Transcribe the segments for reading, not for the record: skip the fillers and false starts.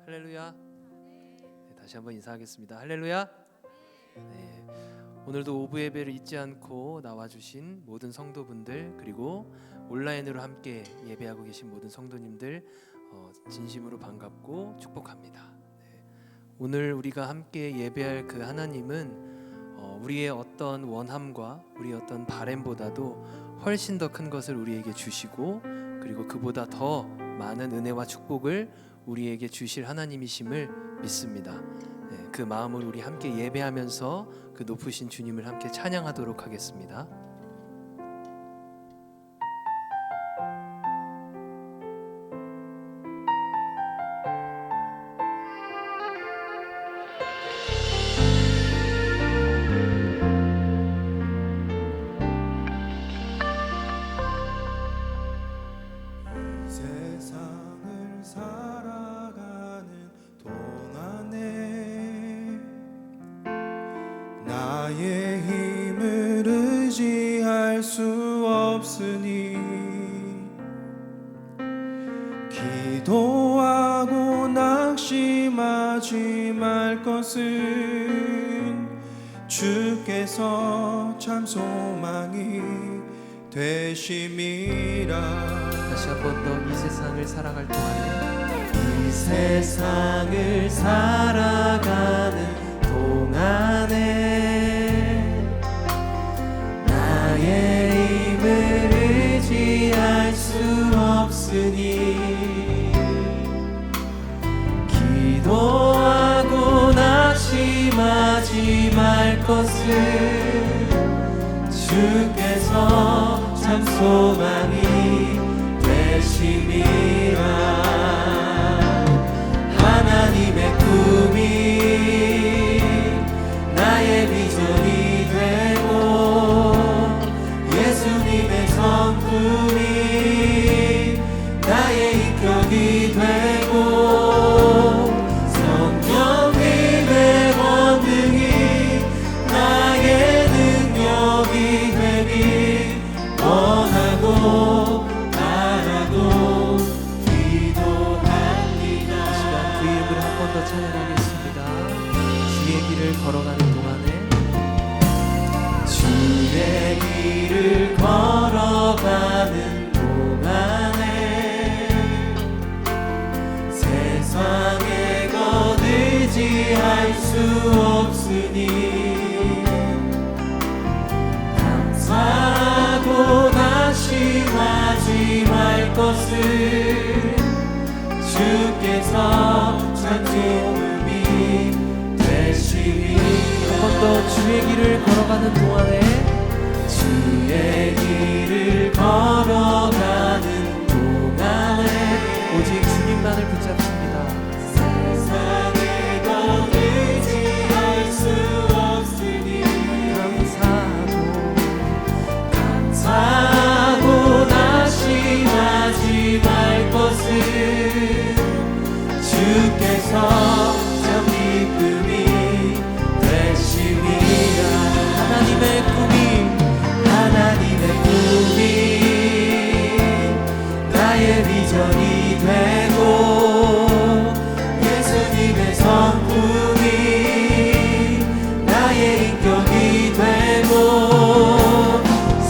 할렐루야. 네, 다시 한번 인사하겠습니다. 할렐루야. 네, 오늘도 오브 예배를 잊지 않고 나와주신 모든 성도분들, 그리고 온라인으로 함께 예배하고 계신 모든 성도님들 진심으로 반갑고 축복합니다. 네, 오늘 우리가 함께 예배할 그 하나님은 우리의 어떤 원함과 우리의 어떤 바램보다도 훨씬 더 큰 것을 우리에게 주시고, 그리고 그보다 더 많은 은혜와 축복을 우리에게 주실 하나님이심을 믿습니다. 네, 그 마음으로 우리 함께 예배하면서 그 높으신 주님을 함께 찬양하도록 하겠습니다. 나의 힘을 의지할 수 없으니 기도하고 낙심하지 말 것은 주께서 참 소망이 되심이라. 다시 한 번 더 이 세상을 살아갈 동안에, 이 세상을 살아가는 동안에 나의 힘을 의지할 수 없으니 기도하고 낙심하지 말 것은 주께서 참 소망이 되심이라. 하나님의 꿈이 나의 비전이 되고 예수님의 성품이 나의 인격이 되고 성령님의 권능이 나의 능력이 되길 원하고 바라고 기도합니다. 이 시간 그 이름을 한 번 더 찬양하겠습니다. 주의 길을 걸어가는 동안에, 주의 길을 걸어가는 동안에 세상의 것 의지할 수 없으니 감사하고 낙심하지 말 것은 주께서 참 도움이 되시니. 한 번 더 주의 길을 걸어가는 동안에, 주의 길을 걸어가는 동안에 오직 주님만을 붙잡습니다. 세상의 것 의지할 수 없으니 감사하고 낙심하지 말 것은 주께서 참 기쁨이 되심이라. 하나님의 꿈이 나의 비전이 되고 예수님의 성품이 나의 인격이 되고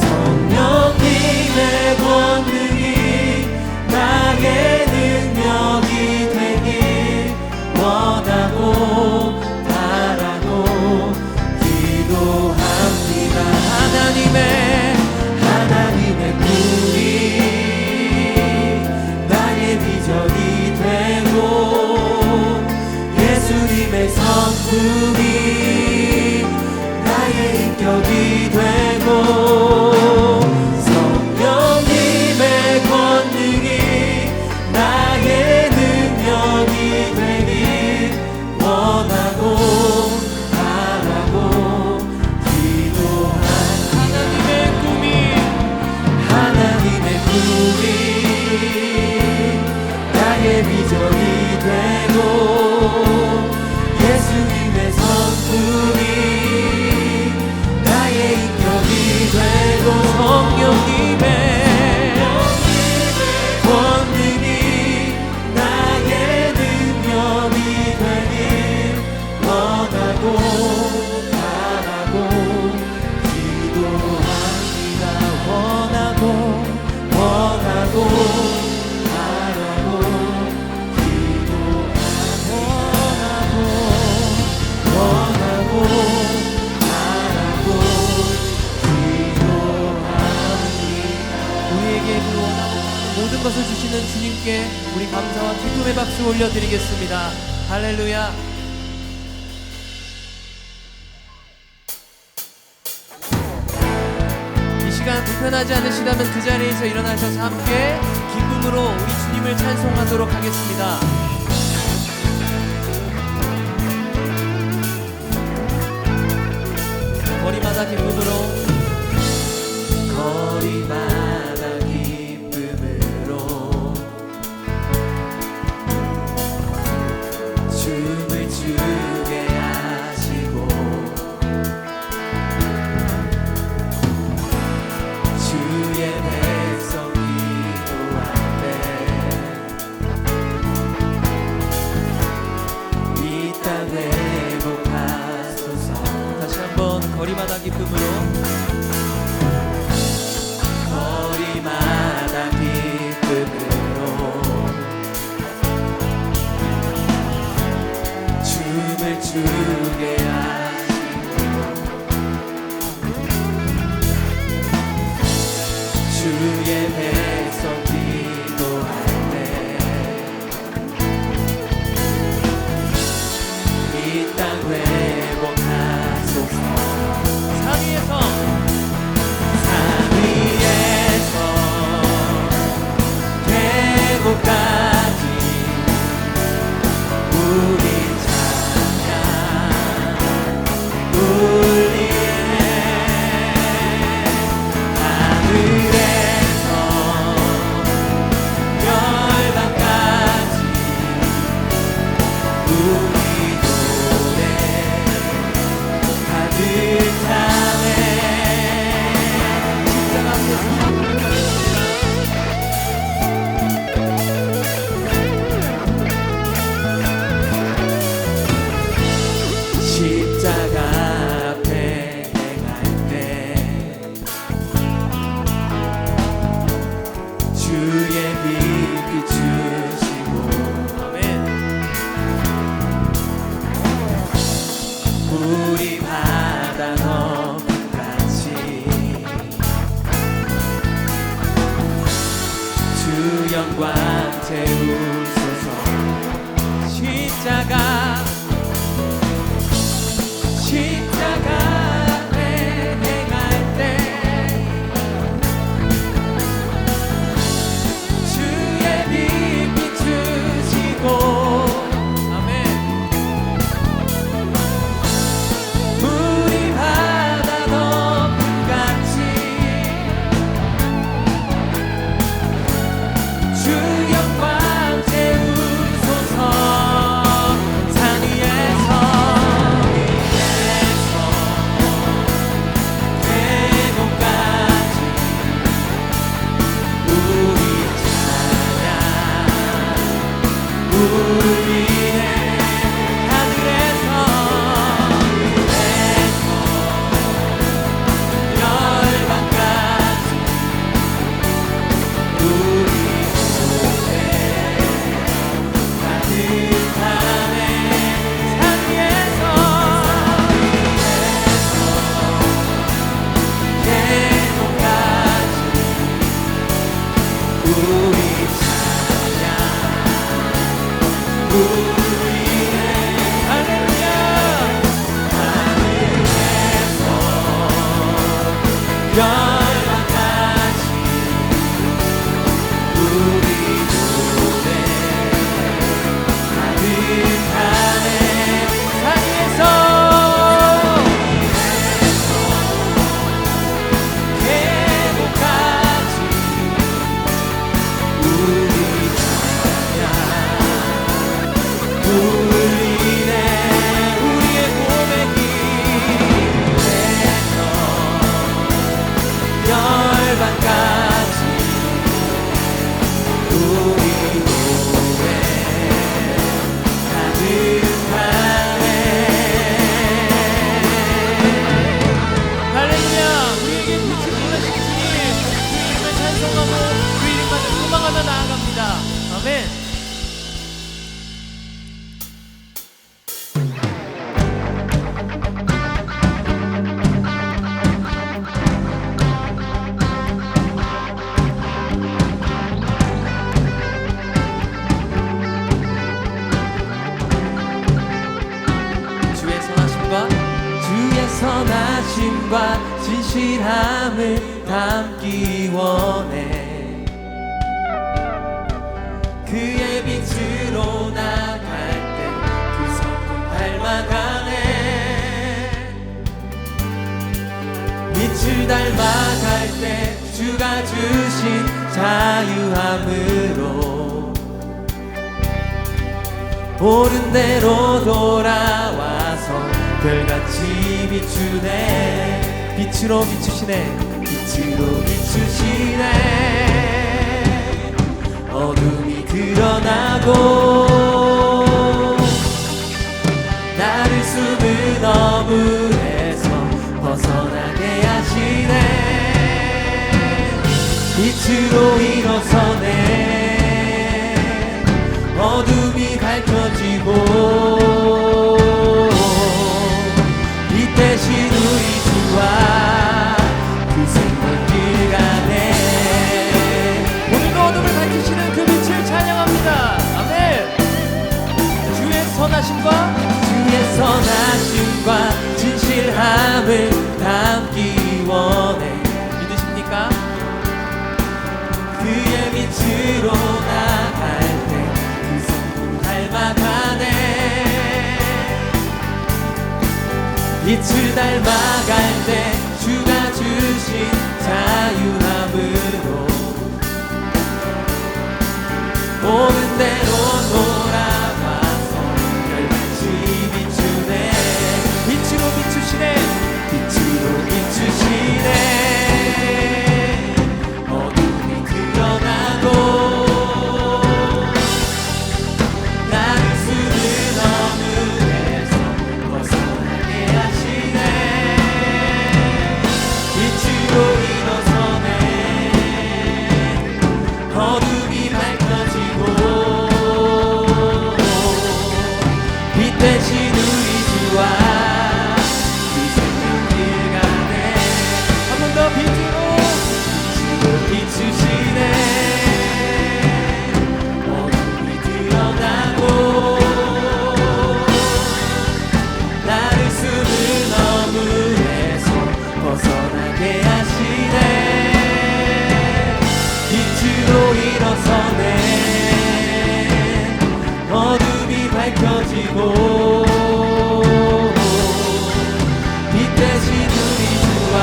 성령님의 권능이 나의 능력이 되길 원하고 바라고 기도합니다. 하나님의 꿈이 나의 비전이 되고 예수님의 성품이 나의 인격이 되고 성령님의 권능이 나의 능력이 되길 원하고 바라고 하나님의 꿈이 나의 비전이 되고 예수님의 성품이 나의 인격이 되고 성령님의 권능이 나의 능력 모든 것을 주시는 주님께 우리 감사와 기쁨의 박수 올려드리겠습니다. 할렐루야. 이 시간 불편하지 않으시다면 그 자리에서 일어나셔서 함께 기쁨으로 우리 주님을 찬송하도록 하겠습니다. 거리마다 기쁨으로, 거리마다 기쁨으로 춤을 추게 하시고 주의 백성 기도할 때 이 땅 회복하소서. 다시 한번 거리마다 기쁨으로, 거리마다 기쁨으로 춤을 추게 하시고 주의 백성 기도할 때 이 땅 회복하소서. 산 위에서 산 위에서 계곡까지 우리 찬양 울리네. 하늘에서 열방까지 우리 노래 가득 차네. 십자가 앞에 행할 때 주의 빛 비추시고 아멘. 우리 바다 너같이 주 영광 채우소서. 십자가에 행할 때 주의 빛 비추시고 아멘. 우리 바다 너같이 주 영광 영과 진실함을 담기 원해. 그의 빛으로 나갈 때 그 성품 닮아가네. 빛을 닮아갈 때 주가 주신 자유함으로 옳은 대로 돌아와서 별같이 비추네. 빛으로 비추시네. 빛으로 비추시네. 어둠이 드러나고 나를 숨은 어물에서 벗어나게 하시네. 빛으로 일어서네. 어둠이 밝혀지고 빛 대신 우리 주와 그 생명길 가네. 오늘도 어둠을 밝히시는 그 빛을 찬양합니다. 아멘. 주의 선하심과 진실함을 담기 원해. 믿으십니까? 그의 빛으로 나갈 때 그 성품 닮아가네. 빛을 닮아갈 때 주가 주신 자유함으로 옳은 대로 돌아와서 별같이 비추네. 빛으로 비추시네. 빛으로 비추시네. 어둠이 드러나고 나를 숨은 어둠에서 벗어나게 하시네. 빛으로 일어서네. 어둠이 밝혀지고 빛 대신 우리 주와 그 생명길 가네. 한 번 더 빛으로 비추시네. 어둠이 드러나고 나를 숨은 어물에서 벗어나게 하시네. 빛으로 일어서네. 어둠이 밝혀지고 빛 대신 우리 주와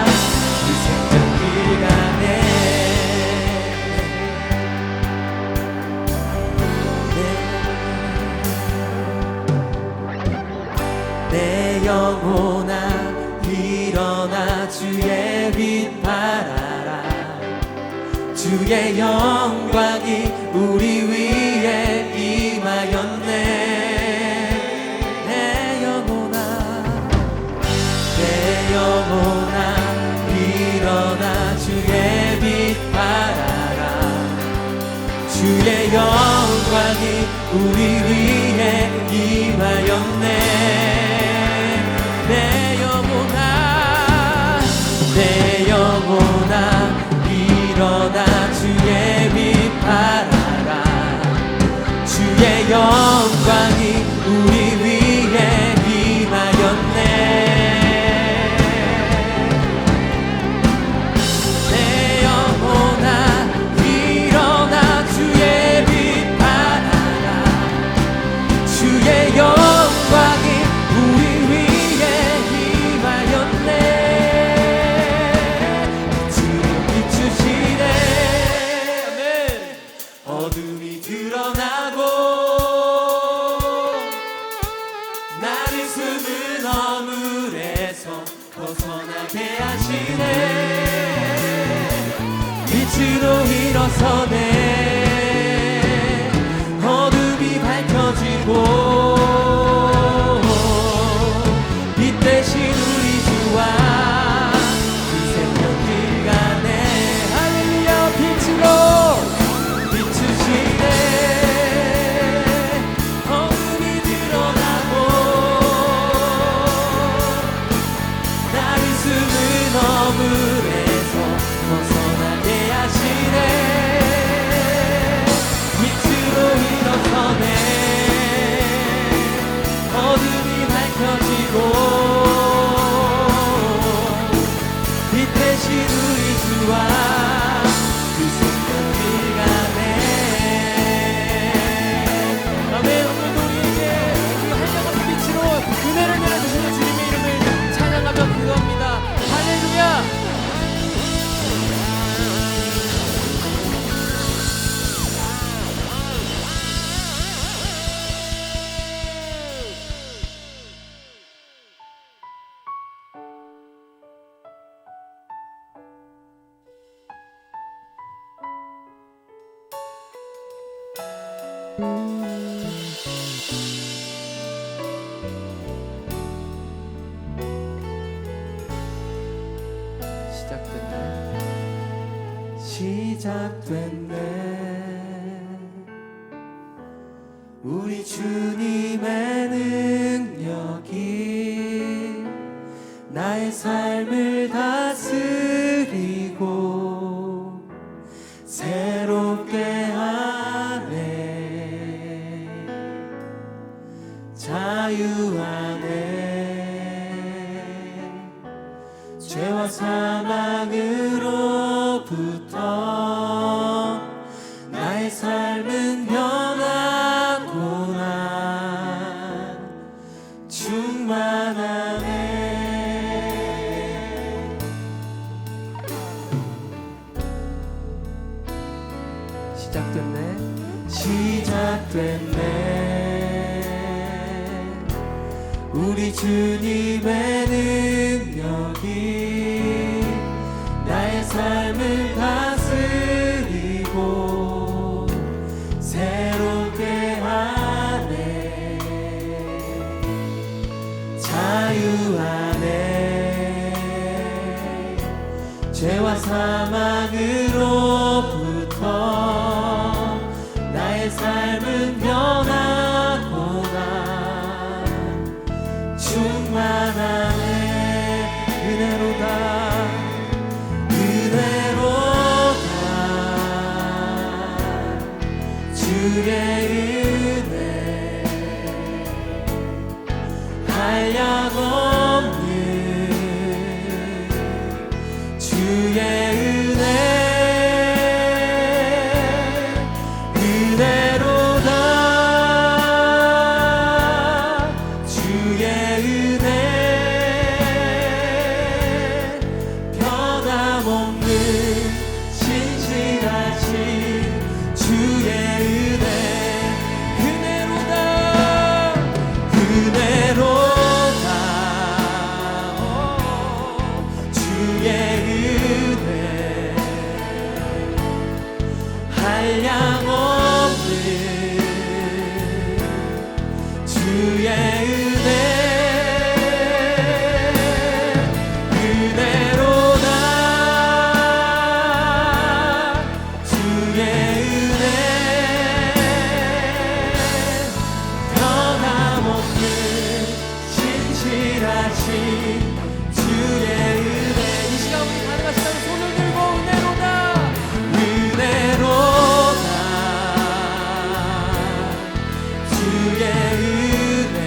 그 생명길 가네. 내 영혼아 일어나 주의 빛 발하라. 주의 영광이 우리 위에 임하였네. 내 영혼아 일어나 주의 빛 발하라. 주의 영광이 우리 위에 임하였네. 내 영혼아 일어나 주의 빛 발하라. 주의 영광이 우리 위에 임하였네. 내 영혼아 일어나 주의 빛 발하라. 주의 영광이 우리 위에 임하였네. 어둠이 드러나고 나를 숨은 어물에서 벗어나게 하시네. 빛으로 일어서네. 어둠이 밝혀지고 빛 대신 우리 주와 그 생명길 가네. 할렐루야. 빛으로 어둠이 드러나고 나를 숨은 어물에서 벗어나게 하시네. 시작됐네. 우리 주님의 능력이 나의 삶을 다스리고 새롭게 하네. 자유하네. 죄와 사망으로부터 나의 삶은 변하고 난 충만하네. 시작됐네. 우리 주님의 능력이 나의 삶을 다스리고 새롭게 하네. 자유하네. 죄와 사망으로부터 나의 삶은 변하고 난 충만하네. 은혜로다. 주의 은혜 한량없는 주의 은혜 은혜로다. 주의 은혜 변함없는 신실하신 주의 은혜로다. 주의 은혜 한량없는 주의 은혜 은혜로다. 주의 은혜 변함없는 신실하신 주의 은혜. 이 시간 우리 가능하시다면 손을 들고 은혜로다. 은혜로다. 주의 은혜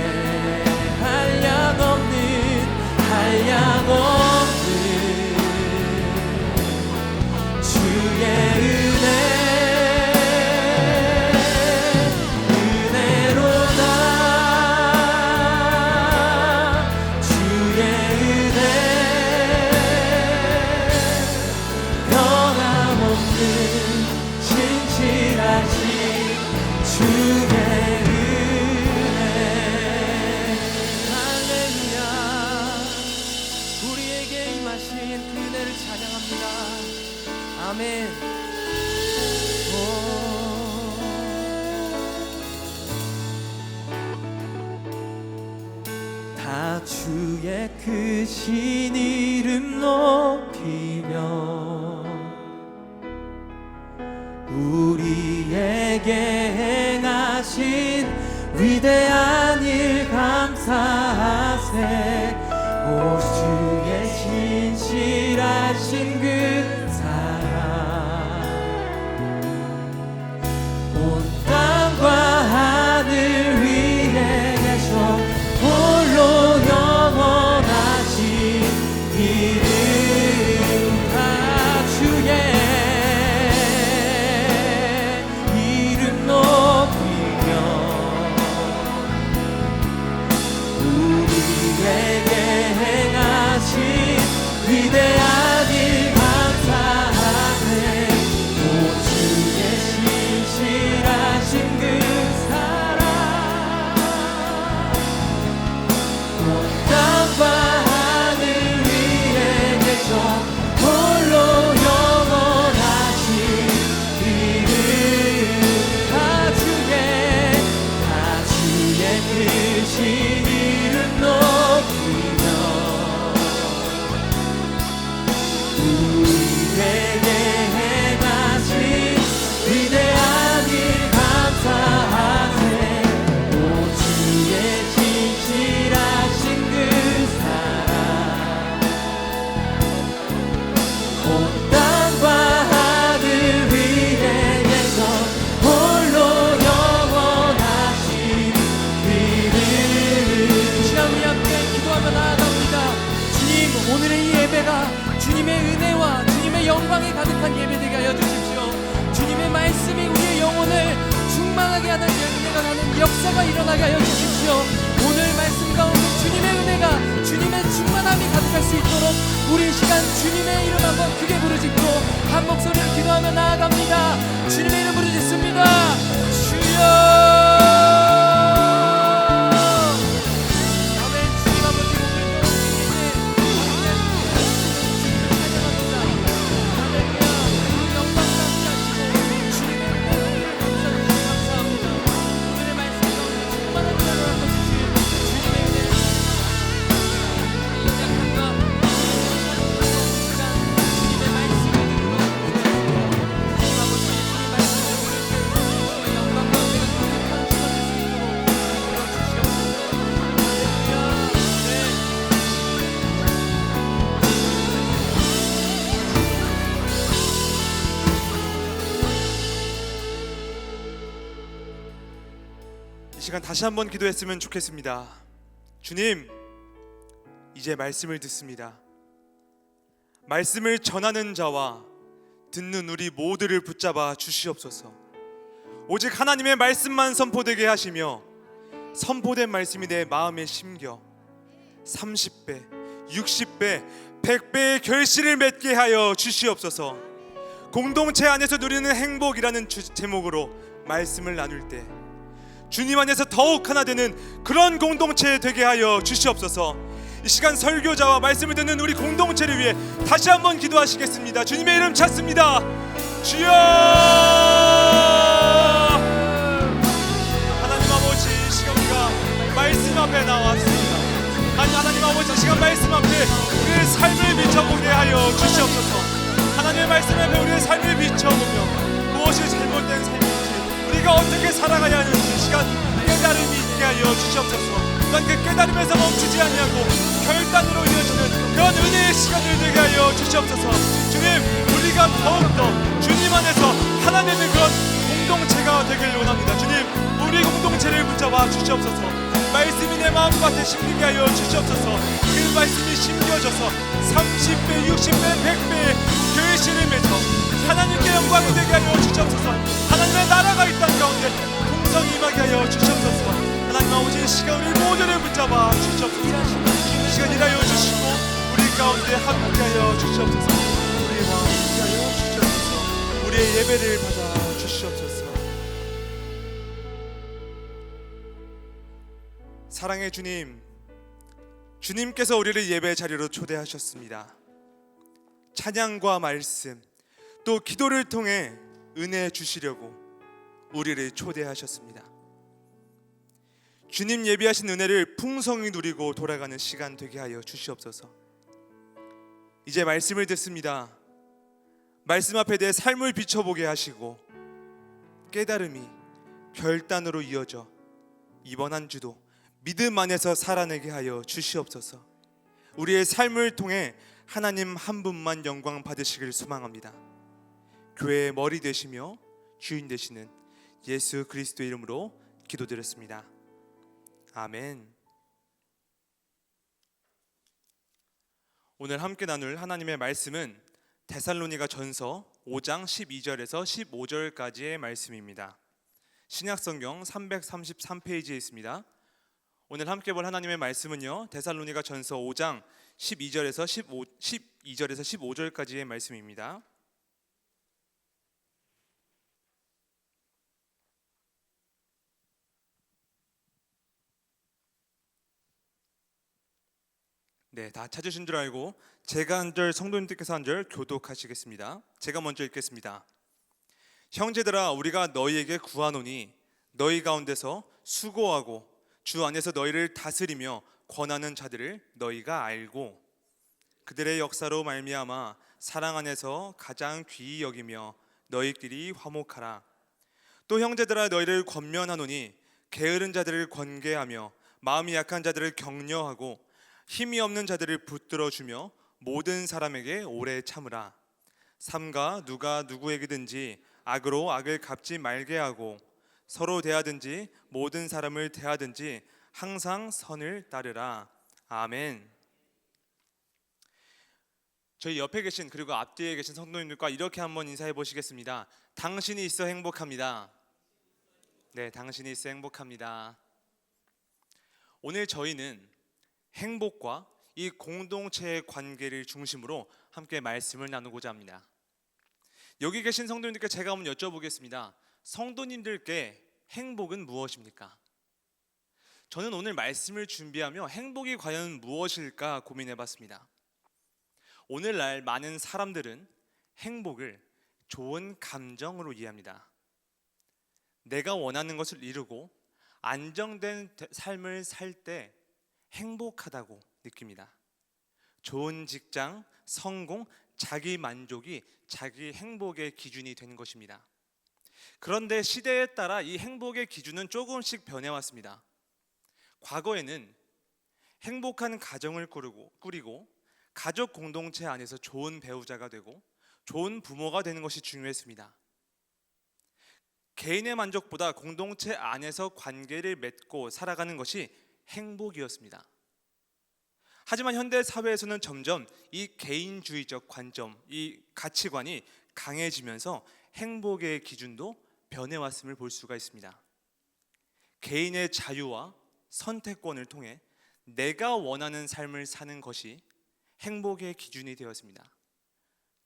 한량없는 주의 은혜 은혜로다. 주의 은혜 변함없는 신실하신 주의 은혜. 할렐루야. 우리에게 임하신 그 은혜를 찬양합니다. 아멘. 다 주의 크신 이름 높이며 우리에게 행하신 위대한 일 감사하세. 오 주의 신실하신 그 사랑 온 땅과 하늘 위에 계셔 홀로 영원하신 이름. 다 주의 이름 높이며 우리에게 행한 영광이 가득한 예배되게 하여 주십시오. 주님의 말씀이 우리의 영혼을 충만하게 하는 은혜가 나는 역사가 일어나게 하여 주십시오. 오늘 말씀 가운데 주님의 은혜가, 주님의 충만함이 가득할 수 있도록 우리 이 시간 주님의 이름 한번 크게 부르짖고 한 목소리로 기도하며 나아갑니다. 주님의 이름 부르짖습니다. 주여. 이 시간 다시 한번 기도했으면 좋겠습니다. 주님, 이제 말씀을 듣습니다. 말씀을 전하는 자와 듣는 우리 모두를 붙잡아 주시옵소서. 오직 하나님의 말씀만 선포되게 하시며 선포된 말씀이 내 마음에 심겨 30배, 60배, 100배의 결실을 맺게 하여 주시옵소서. 공동체 안에서 누리는 행복이라는 제목으로 말씀을 나눌 때 주님 안에서 더욱 하나 되는 그런 공동체 되게 하여 주시옵소서. 이 시간 설교자와 말씀을 듣는 우리 공동체를 위해 다시 한번 기도하시겠습니다. 주님의 이름 찾습니다. 주여. 하나님 아버지, 이 시간 우리가 말씀 앞에 나왔습니다. 하나님 아버지, 이 시간 말씀 앞에 우리의 삶을 비춰보게 하여 주시옵소서. 하나님의 말씀 앞에 우리의 삶을 비춰보며 무엇이 잘못된 삶인지, 우리가 어떻게 살아가야 하는지 이 시간 깨달음이 있게 하여 주시옵소서. 또한 그 깨달음에서 멈추지 아니하고 결단으로 이어지는 그런 은혜의 시간을 되게 하여 주시옵소서. 주님, 우리가 더욱더 주님 안에서 하나 되는 그런 공동체가 되길 원합니다. 주님, 우리 공동체를 붙잡아 주시옵소서. 말씀이 내 마음밭에 심기게 하여 주시옵소서. 그 말씀이 심겨져서 30배, 60배, 100배의 결실을 맺어 하나님께 영광이 되게 하여 주시옵소서. 하나님의 나라가 이 땅 가운데 풍성히 임하게 하여 주시옵소서. 하나님 아버지, 이 시간 우리 모두를 붙잡아 주시옵소서. 이 시간 일하여 주시고 우리 가운데 함께하여 주시옵소서. 우리의 마음 함께하여 주시옵소서. 우리의 예배를 받아 주시옵소서. 사랑의 주님, 주님께서 우리를 예배 자리로 초대하셨습니다. 찬양과 말씀 또 기도를 통해 은혜 주시려고 우리를 초대하셨습니다. 주님 예비하신 은혜를 풍성히 누리고 돌아가는 시간 되게 하여 주시옵소서. 이제 말씀을 듣습니다. 말씀 앞에 내 삶을 비춰보게 하시고 깨달음이 결단으로 이어져 이번 한 주도 믿음 안에서 살아내게 하여 주시옵소서. 우리의 삶을 통해 하나님 한 분만 영광 받으시길 소망합니다. 교회의 머리 되시며 주인 되시는 예수 그리스도 이름으로 기도드렸습니다. 아멘. 오늘 함께 나눌 하나님의 말씀은 데살로니가 전서 5장 12절에서 15절까지의 말씀입니다. 신약성경 333페이지에 있습니다. 오늘 함께 볼 하나님의 말씀은요, 데살로니가 전서 5장 12절에서 15절까지의 말씀입니다. 네, 다 찾으신 줄 알고 제가 한 절, 성도님들께서 한 절 교독하시겠습니다. 제가 먼저 읽겠습니다. 형제들아, 우리가 너희에게 구하노니 너희 가운데서 수고하고 주 안에서 너희를 다스리며 권하는 자들을 너희가 알고 그들의 역사로 말미암아 사랑 안에서 가장 귀히 여기며 너희끼리 화목하라. 또 형제들아, 너희를 권면하노니 게으른 자들을 권계하며 마음이 약한 자들을 격려하고 힘이 없는 자들을 붙들어주며 모든 사람에게 오래 참으라. 삼가 누가 누구에게든지 악으로 악을 갚지 말게 하고 서로 대하든지 모든 사람을 대하든지 항상 선을 따르라. 아멘. 저희 옆에 계신 그리고 앞뒤에 계신 성도님들과 이렇게 한번 인사해 보시겠습니다. 당신이 있어 행복합니다. 네, 당신이 있어 행복합니다. 오늘 저희는 행복과 이 공동체의 관계를 중심으로 함께 말씀을 나누고자 합니다. 여기 계신 성도님들께 제가 한번 여쭤보겠습니다. 성도님들께 행복은 무엇입니까? 저는 오늘 말씀을 준비하며 행복이 과연 무엇일까 고민해 봤습니다. 오늘날 많은 사람들은 행복을 좋은 감정으로 이해합니다. 내가 원하는 것을 이루고 안정된 삶을 살 때 행복하다고 느낍니다. 좋은 직장, 성공, 자기 만족이 자기 행복의 기준이 되는 것입니다. 그런데 시대에 따라 이 행복의 기준은 조금씩 변해왔습니다. 과거에는 행복한 가정을 꾸리고 가족 공동체 안에서 좋은 배우자가 되고 좋은 부모가 되는 것이 중요했습니다. 개인의 만족보다 공동체 안에서 관계를 맺고 살아가는 것이 행복이었습니다. 하지만 현대 사회에서는 점점 이 개인주의적 관점, 이 가치관이 강해지면서 행복의 기준도 변해왔음을 볼 수가 있습니다. 개인의 자유와 선택권을 통해 내가 원하는 삶을 사는 것이 행복의 기준이 되었습니다.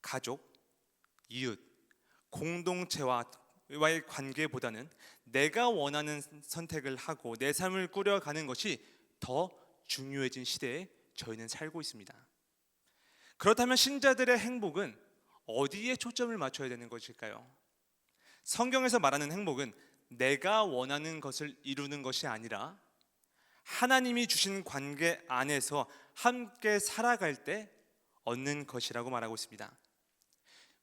가족, 이웃, 공동체와의 관계보다는 내가 원하는 선택을 하고 내 삶을 꾸려가는 것이 더 중요해진 시대에 저희는 살고 있습니다. 그렇다면 신자들의 행복은 어디에 초점을 맞춰야 되는 것일까요? 성경에서 말하는 행복은 내가 원하는 것을 이루는 것이 아니라 하나님이 주신 관계 안에서 함께 살아갈 때 얻는 것이라고 말하고 있습니다.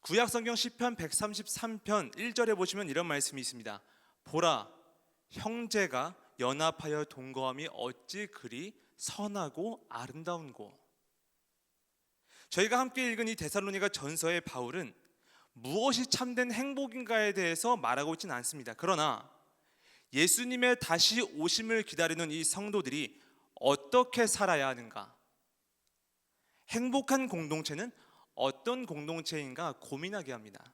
구약 성경 시편 133편 1절에 보시면 이런 말씀이 있습니다. 보라, 형제가 연합하여 동거함이 어찌 그리 선하고 아름다운고. 저희가 함께 읽은 이 데살로니가 전서의 바울은 무엇이 참된 행복인가에 대해서 말하고 있지는 않습니다. 그러나 예수님의 다시 오심을 기다리는 이 성도들이 어떻게 살아야 하는가, 행복한 공동체는 어떤 공동체인가 고민하게 합니다.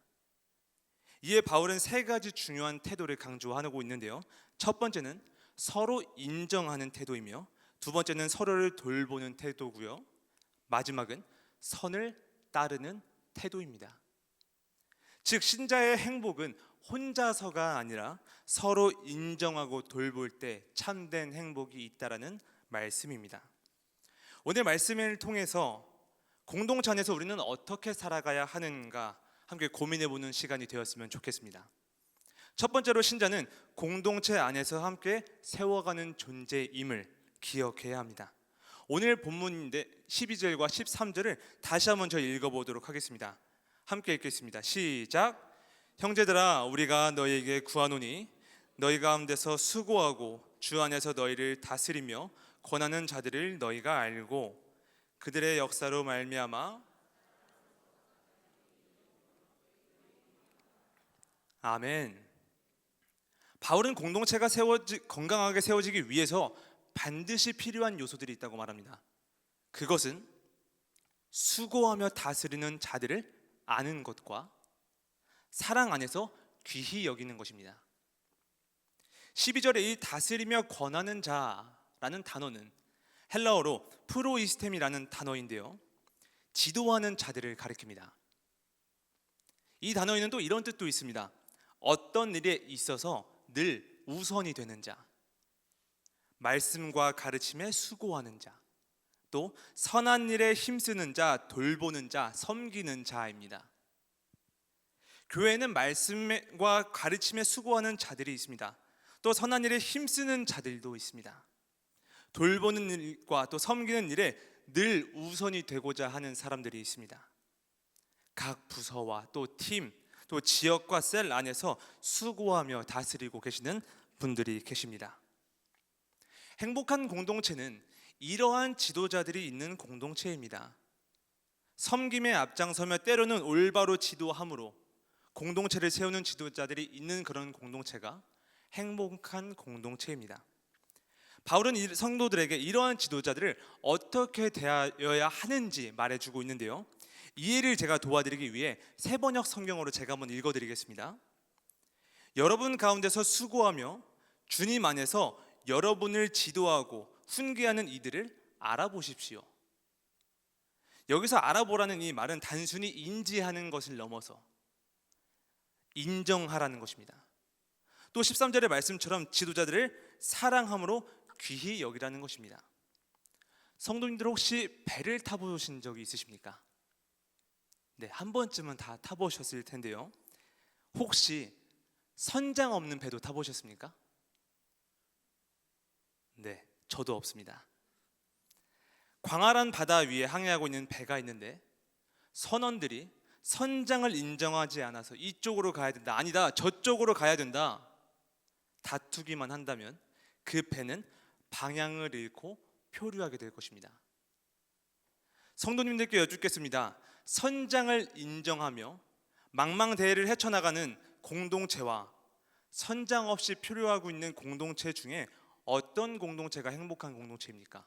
이에 바울은 세 가지 중요한 태도를 강조하고 있는데요. 첫 번째는 서로 인정하는 태도이며, 두 번째는 서로를 돌보는 태도고요, 마지막은 선을 따르는 태도입니다. 즉 신자의 행복은 혼자서가 아니라 서로 인정하고 돌볼 때 참된 행복이 있다라는 말씀입니다. 오늘 말씀을 통해서 공동체 안에서 우리는 어떻게 살아가야 하는가 함께 고민해보는 시간이 되었으면 좋겠습니다. 첫 번째로 신자는 공동체 안에서 함께 세워가는 존재임을 기억해야 합니다. 오늘 본문인데 12절과 13절을 다시 한번 저희 읽어보도록 하겠습니다. 함께 읽겠습니다. 시작. 형제들아, 우리가 너희에게 구하노니 너희 가운데서 수고하고 주 안에서 너희를 다스리며 권하는 자들을 너희가 알고 그들의 역사로 말미암아 아멘. 바울은 공동체가 건강하게 세워지기 위해서 반드시 필요한 요소들이 있다고 말합니다. 그것은 수고하며 다스리는 자들을 아는 것과 사랑 안에서 귀히 여기는 것입니다. 12절에 이 다스리며 권하는 자라는 단어는 헬라어로 프로이스템이라는 단어인데요, 지도하는 자들을 가리킵니다. 이 단어에는 또 이런 뜻도 있습니다. 어떤 일에 있어서 늘 우선이 되는 자, 말씀과 가르침에 수고하는 자, 또 선한 일에 힘쓰는 자, 돌보는 자, 섬기는 자입니다. 교회에는 말씀과 가르침에 수고하는 자들이 있습니다. 또 선한 일에 힘쓰는 자들도 있습니다. 돌보는 일과 또 섬기는 일에 늘 우선이 되고자 하는 사람들이 있습니다. 각 부서와 또 팀, 또 지역과 셀 안에서 수고하며 다스리고 계시는 분들이 계십니다. 행복한 공동체는 이러한 지도자들이 있는 공동체입니다. 섬김에 앞장서며 때로는 올바로 지도함으로 공동체를 세우는 지도자들이 있는 그런 공동체가 행복한 공동체입니다. 바울은 성도들에게 이러한 지도자들을 어떻게 대하여야 하는지 말해주고 있는데요, 이해를 제가 도와드리기 위해 세번역 성경으로 제가 한번 읽어드리겠습니다. 여러분 가운데서 수고하며 주님 안에서 여러분을 지도하고 훈계하는 이들을 알아보십시오. 여기서 알아보라는 이 말은 단순히 인지하는 것을 넘어서 인정하라는 것입니다. 또 13절의 말씀처럼 지도자들을 사랑함으로 귀히 여기라는 것입니다. 성도님들 혹시 배를 타보신 적이 있으십니까? 네, 한 번쯤은 다 타보셨을 텐데요. 혹시 선장 없는 배도 타보셨습니까? 네, 저도 없습니다. 광활한 바다 위에 항해하고 있는 배가 있는데 선원들이 선장을 인정하지 않아서 이쪽으로 가야 된다, 아니다, 저쪽으로 가야 된다 다투기만 한다면 그 배는 방향을 잃고 표류하게 될 것입니다. 성도님들께 여쭙겠습니다. 선장을 인정하며 망망대해를 헤쳐나가는 공동체와 선장 없이 표류하고 있는 공동체 중에 어떤 공동체가 행복한 공동체입니까?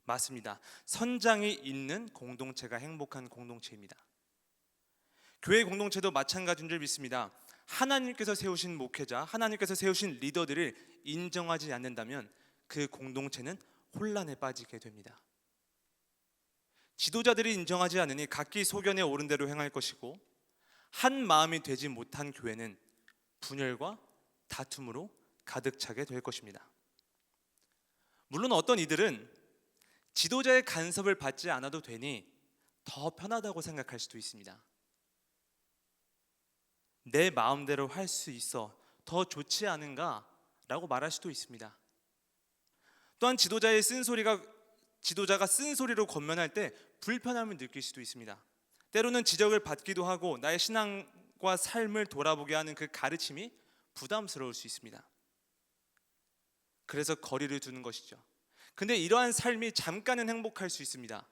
맞습니다. 선장이 있는 공동체가 행복한 공동체입니다. 교회 공동체도 마찬가지인 줄 믿습니다. 하나님께서 세우신 목회자, 하나님께서 세우신 리더들을 인정하지 않는다면 그 공동체는 혼란에 빠지게 됩니다. 지도자들이 인정하지 않으니 각기 소견에 오른 대로 행할 것이고 한 마음이 되지 못한 교회는 분열과 다툼으로 가득 차게 될 것입니다. 물론 어떤 이들은 지도자의 간섭을 받지 않아도 되니 더 편하다고 생각할 수도 있습니다. 내 마음대로 할 수 있어 더 좋지 않은가? 라고 말할 수도 있습니다. 또한 지도자가 쓴소리로 권면할 때 불편함을 느낄 수도 있습니다. 때로는 지적을 받기도 하고 나의 신앙과 삶을 돌아보게 하는 그 가르침이 부담스러울 수 있습니다. 그래서 거리를 두는 것이죠. 근데 이러한 삶이 잠깐은 행복할 수 있습니다.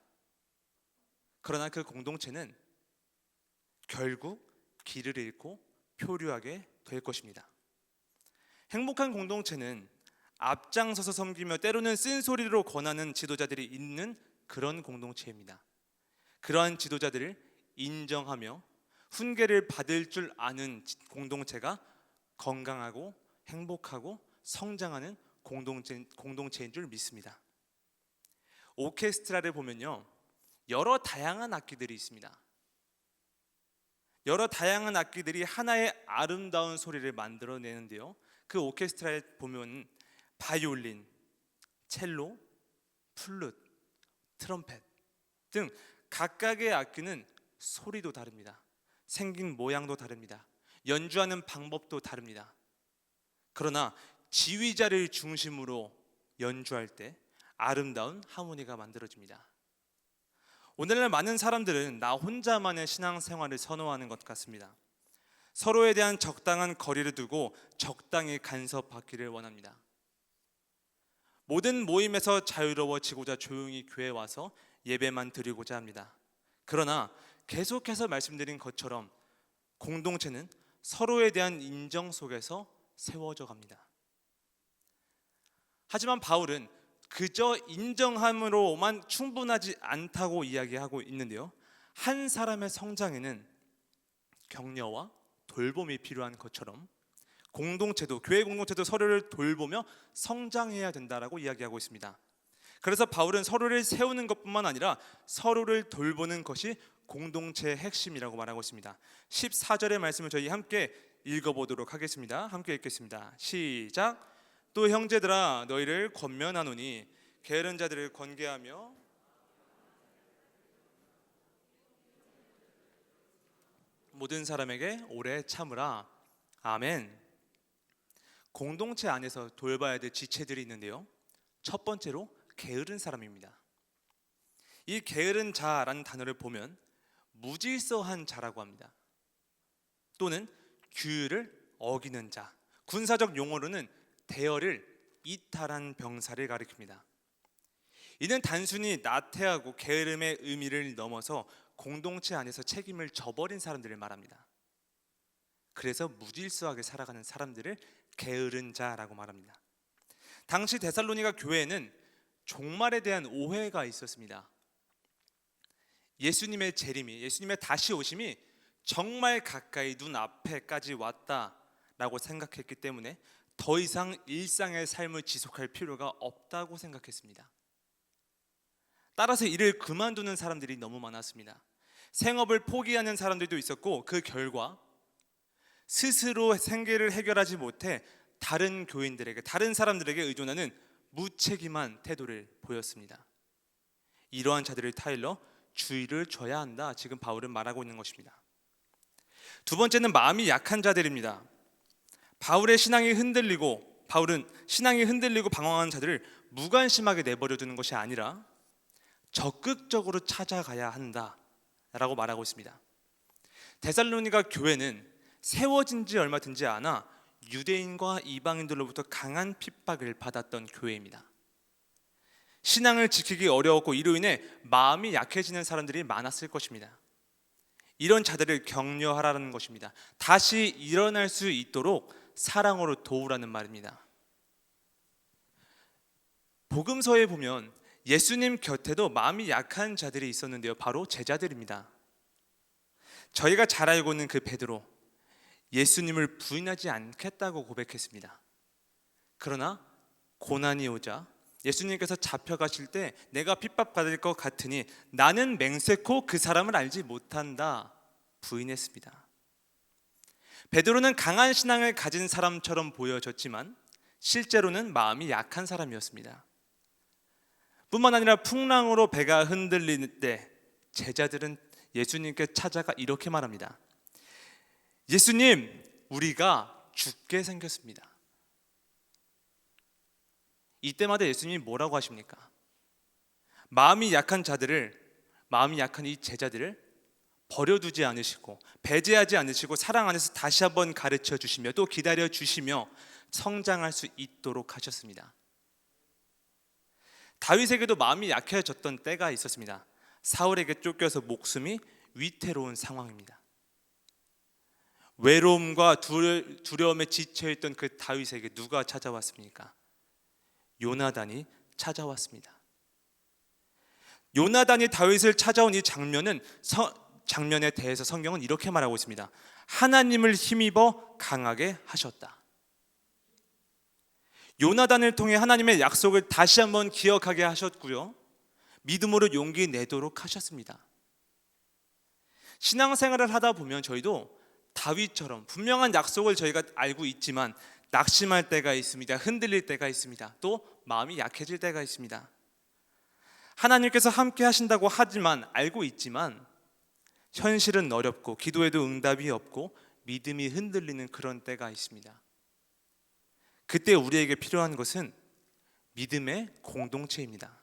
그러나 그 공동체는 결국 길을 잃고 표류하게 될 것입니다. 행복한 공동체는 앞장서서 섬기며 때로는 쓴소리로 권하는 지도자들이 있는 그런 공동체입니다. 그러한 지도자들을 인정하며 훈계를 받을 줄 아는 공동체가 건강하고 행복하고 성장하는 공동체인 줄 믿습니다. 오케스트라를 보면요, 여러 다양한 악기들이 있습니다. 여러 다양한 악기들이 하나의 아름다운 소리를 만들어내는데요, 그 오케스트라에 보면 바이올린, 첼로, 플룻, 트럼펫 등 각각의 악기는 소리도 다릅니다. 생긴 모양도 다릅니다. 연주하는 방법도 다릅니다. 그러나 지휘자를 중심으로 연주할 때 아름다운 하모니가 만들어집니다. 오늘날 많은 사람들은 나 혼자만의 신앙생활을 선호하는 것 같습니다. 서로에 대한 적당한 거리를 두고 적당히 간섭받기를 원합니다. 모든 모임에서 자유로워지고자 조용히 교회에 와서 예배만 드리고자 합니다. 그러나 계속해서 말씀드린 것처럼 공동체는 서로에 대한 인정 속에서 세워져 갑니다. 하지만 바울은 그저 인정함으로만 충분하지 않다고 이야기하고 있는데요, 한 사람의 성장에는 격려와 돌봄이 필요한 것처럼 공동체도, 교회 공동체도 서로를 돌보며 성장해야 된다라고 이야기하고 있습니다. 그래서 바울은 서로를 세우는 것뿐만 아니라 서로를 돌보는 것이 공동체의 핵심이라고 말하고 있습니다. 14절의 말씀을 저희 함께 읽어보도록 하겠습니다. 함께 읽겠습니다. 시작. 또 형제들아, 너희를 권면하노니 게으른 자들을 권계하며 모든 사람에게 오래 참으라. 아멘. 공동체 안에서 돌봐야 될 지체들이 있는데요, 첫 번째로 게으른 사람입니다. 이 게으른 자라는 단어를 보면 무질서한 자라고 합니다. 또는 규율을 어기는 자, 군사적 용어로는 대열을 이탈한 병사를 가리킵니다. 이는 단순히 나태하고 게으름의 의미를 넘어서 공동체 안에서 책임을 져버린 사람들을 말합니다. 그래서 무질서하게 살아가는 사람들을 게으른 자라고 말합니다. 당시 데살로니가 교회에는 종말에 대한 오해가 있었습니다. 예수님의 재림이, 예수님의 다시 오심이 정말 가까이 눈앞에까지 왔다라고 생각했기 때문에 더 이상 일상의 삶을 지속할 필요가 없다고 생각했습니다. 따라서 일을 그만두는 사람들이 너무 많았습니다. 생업을 포기하는 사람들도 있었고, 그 결과 스스로 생계를 해결하지 못해 다른 교인들에게, 다른 사람들에게 의존하는 무책임한 태도를 보였습니다. 이러한 자들을 타일러 주의를 줘야 한다, 지금 바울은 말하고 있는 것입니다. 두 번째는 마음이 약한 자들입니다. 바울은 신앙이 흔들리고 방황하는 자들을 무관심하게 내버려 두는 것이 아니라 적극적으로 찾아가야 한다라고 말하고 있습니다. 데살로니가 교회는 세워진 지 얼마 되지 않아 유대인과 이방인들로부터 강한 핍박을 받았던 교회입니다. 신앙을 지키기 어려웠고, 이로 인해 마음이 약해지는 사람들이 많았을 것입니다. 이런 자들을 격려하라는 것입니다. 다시 일어날 수 있도록 사랑으로 도우라는 말입니다. 복음서에 보면 예수님 곁에도 마음이 약한 자들이 있었는데요, 바로 제자들입니다. 저희가 잘 알고 있는 그 베드로, 예수님을 부인하지 않겠다고 고백했습니다. 그러나 고난이 오자 예수님께서 잡혀가실 때 내가 핍박받을 것 같으니 나는 맹세코 그 사람을 알지 못한다 부인했습니다. 베드로는 강한 신앙을 가진 사람처럼 보여졌지만 실제로는 마음이 약한 사람이었습니다. 뿐만 아니라 풍랑으로 배가 흔들릴 때 제자들은 예수님께 찾아가 이렇게 말합니다. 예수님, 우리가 죽게 생겼습니다. 이때마다 예수님이 뭐라고 하십니까? 마음이 약한 이 제자들을 버려두지 않으시고 배제하지 않으시고 사랑 안에서 다시 한번 가르쳐 주시며 또 기다려 주시며 성장할 수 있도록 하셨습니다. 다윗에게도 마음이 약해졌던 때가 있었습니다. 사울에게 쫓겨서 목숨이 위태로운 상황입니다. 외로움과 두려움에 지쳐있던 그 다윗에게 누가 찾아왔습니까? 요나단이 찾아왔습니다. 요나단이 다윗을 찾아온 이 장면에 대해서 성경은 이렇게 말하고 있습니다. 하나님을 힘입어 강하게 하셨다. 요나단을 통해 하나님의 약속을 다시 한번 기억하게 하셨고요, 믿음으로 용기 내도록 하셨습니다. 신앙생활을 하다 보면 저희도 다윗처럼 분명한 약속을 저희가 알고 있지만 낙심할 때가 있습니다. 흔들릴 때가 있습니다. 또 마음이 약해질 때가 있습니다. 하나님께서 함께 하신다고 하지만 알고 있지만 현실은 어렵고 기도에도 응답이 없고 믿음이 흔들리는 그런 때가 있습니다. 그때 우리에게 필요한 것은 믿음의 공동체입니다.